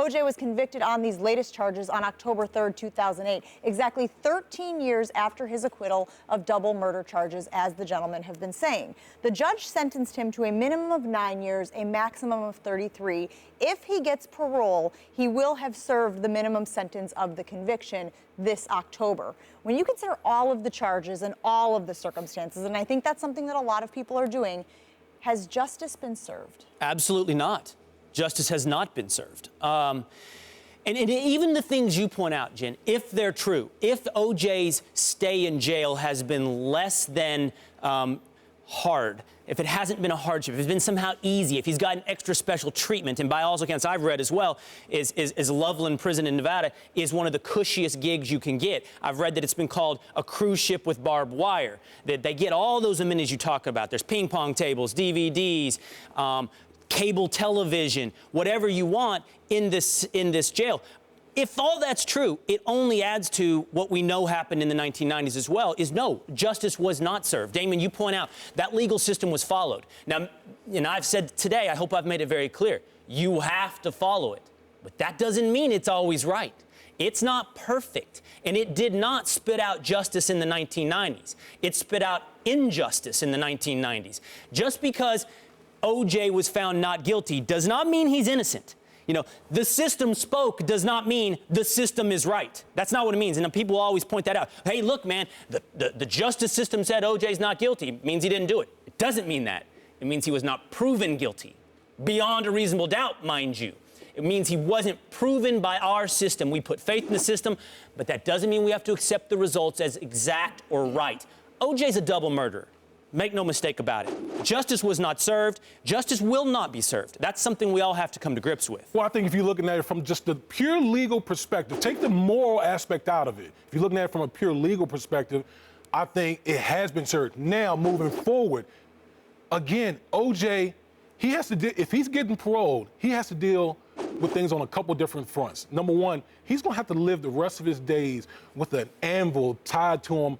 OJ was convicted on these latest charges on October 3rd, 2008, exactly 13 years after his acquittal of double murder charges, as the gentlemen have been saying. The judge sentenced him to a minimum of 9 years, a maximum of 33. If he gets parole, he will have served the minimum sentence of the conviction this October. When you consider all of the charges and all of the circumstances, and I think that's something that a lot of people are doing, has justice been served? Absolutely not. Justice has not been served. And even the things you point out, Jen, if they're true, if OJ's stay in jail has been less than hard, if it hasn't been a hardship, if it's been somehow easy, if he's gotten extra special treatment, and by all accounts I've read as well, is Loveland Prison in Nevada is one of the cushiest gigs you can get. I've read that it's been called a cruise ship with barbed wire, that they get all those amenities you talk about. There's ping pong tables, DVDs, cable television, whatever you want in this jail. If all that's true, it only adds to what we know happened in the 1990s as well, is no, justice was not served. Damon, you point out that legal system was followed. Now, I've said today, I hope I've made it very clear, you have to follow it. But that doesn't mean it's always right. It's not perfect, and it did not spit out justice in the 1990s. It spit out injustice in the 1990s. Just because OJ was found not guilty does not mean he's innocent. The system spoke does not mean the system is right. That's not what it means. And people always point that out. Hey, look, man, the justice system said OJ's not guilty. It means he didn't do it. It doesn't mean that. It means he was not proven guilty. Beyond a reasonable doubt, mind you. It means he wasn't proven by our system. We put faith in the system, but that doesn't mean we have to accept the results as exact or right. OJ's a double murderer. Make no mistake about it. Justice was not served. Justice will not be served. That's something we all have to come to grips with. Well, I think if you're looking at it from just the pure legal perspective, take the moral aspect out of it. If you're looking at it from a pure legal perspective, I think it has been served. Now, moving forward, again, OJ, he has to if he's getting paroled, he has to deal with things on a couple different fronts. Number one, he's going to have to live the rest of his days with an anvil tied to him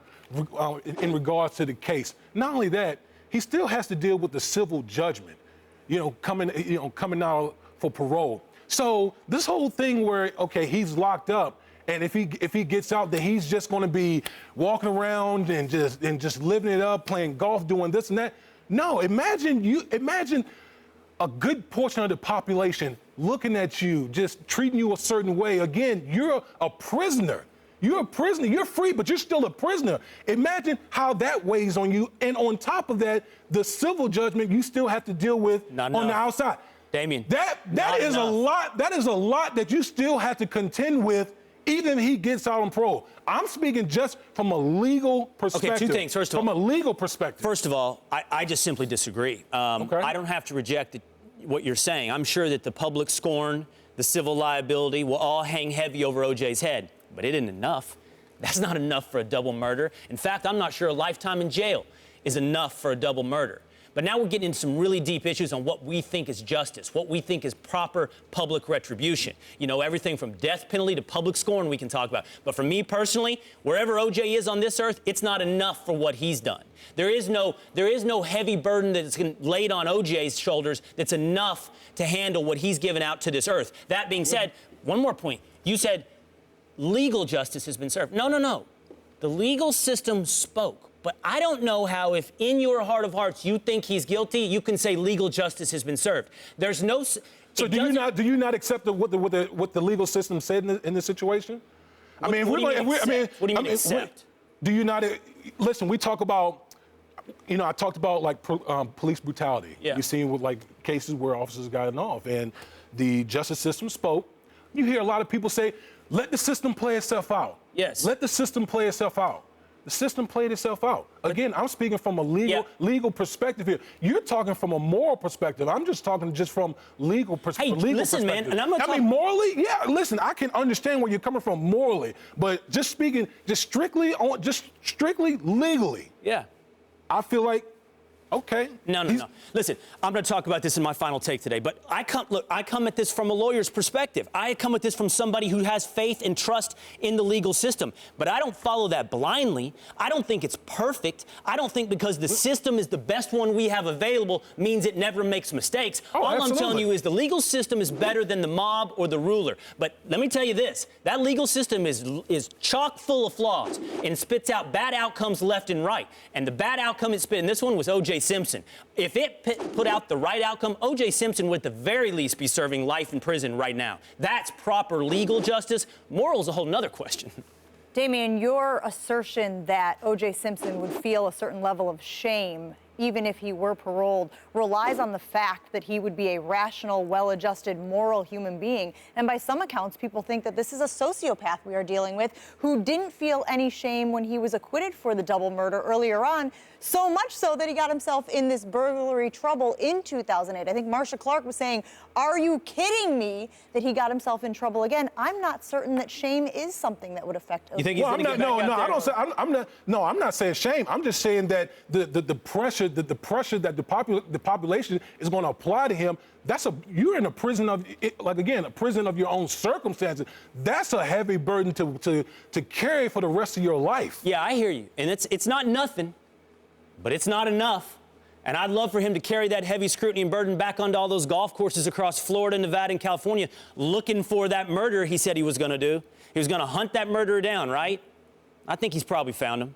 in regards to the case. Not only that, he still has to deal with the civil judgment, coming out for parole. So this whole thing where, okay, he's locked up, and if he gets out, then he's just going to be walking around and just living it up, playing golf, doing this and that. No, imagine a good portion of the population looking at you, just treating you a certain way. Again, you're a prisoner. You're a prisoner. You're free, but you're still a prisoner. Imagine how that weighs on you. And on top of that, the civil judgment you still have to deal with on the outside. Damien. That is a lot. That is a lot that you still have to contend with, even if he gets out on parole. I'm speaking just from a legal perspective. Okay, two things. First of all, from a legal perspective. First of all, I just simply disagree. Okay. I don't have to reject what you're saying. I'm sure that the public scorn, the civil liability will all hang heavy over OJ's head. But it isn't enough. That's not enough for a double murder. In fact, I'm not sure a lifetime in jail is enough for a double murder. But now we're getting into some really deep issues on what we think is justice, what we think is proper public retribution. Everything from death penalty to public scorn we can talk about. But for me personally, wherever OJ is on this earth, it's not enough for what he's done. There is no heavy burden that's laid on OJ's shoulders that's enough to handle what he's given out to this earth. That being said, one more point. You said legal justice has been served. No. The legal system spoke. But I don't know how, if in your heart of hearts you think he's guilty, you can say legal justice has been served. There's no. So do you not accept what the legal system said in this situation? What do you mean accept? Do you not listen? We talk about. I talked about like police brutality. Yeah. You've seen with like cases where officers gotten off, and the justice system spoke. You hear a lot of people say, "Let the system play itself out." Yes. Let the system play itself out. The system played itself out. Again, I'm speaking from a legal perspective here. You're talking from a moral perspective. I'm just talking from legal perspective. Hey, listen, man, and I'm not talking. Morally, yeah. Listen, I can understand where you're coming from morally, but just strictly legally. Yeah. I feel like Okay. No. Listen, I'm going to talk about this in my final take today, but I come at this from a lawyer's perspective. I come at this from somebody who has faith and trust in the legal system, but I don't follow that blindly. I don't think it's perfect. I don't think because the system is the best one we have available means it never makes mistakes. All absolutely. I'm telling you is the legal system is better than the mob or the ruler. But let me tell you this, that legal system is chock full of flaws and spits out bad outcomes left and right. And the bad outcome it spit, and this one was OJ Simpson. If it put out the right outcome, OJ Simpson would at the very least be serving life in prison right now. That's proper legal justice. Moral is a whole nother question. Damian, your assertion that O.J. Simpson would feel a certain level of shame even if he were paroled relies on the fact that he would be a rational, well-adjusted, moral human being. And by some accounts, people think that this is a sociopath we are dealing with who didn't feel any shame when he was acquitted for the double murder earlier on, so much so that he got himself in this burglary trouble in 2008. I think Marsha Clark was saying, are you kidding me that he got himself in trouble again? I'm not certain that shame is something that would affect us. You think he's Well, going to get back out there? I don't say. I'm not saying shame. I'm just saying that the pressure that the population is going to apply to him. You're in a prison of, a prison of your own circumstances. That's a heavy burden to carry for the rest of your life. Yeah, I hear you, and it's not nothing, but it's not enough. And I'd love for him to carry that heavy scrutiny and burden back onto all those golf courses across Florida, Nevada, and California, looking for that murder he said he was going to do. He was going to hunt that murderer down, right? I think he's probably found him.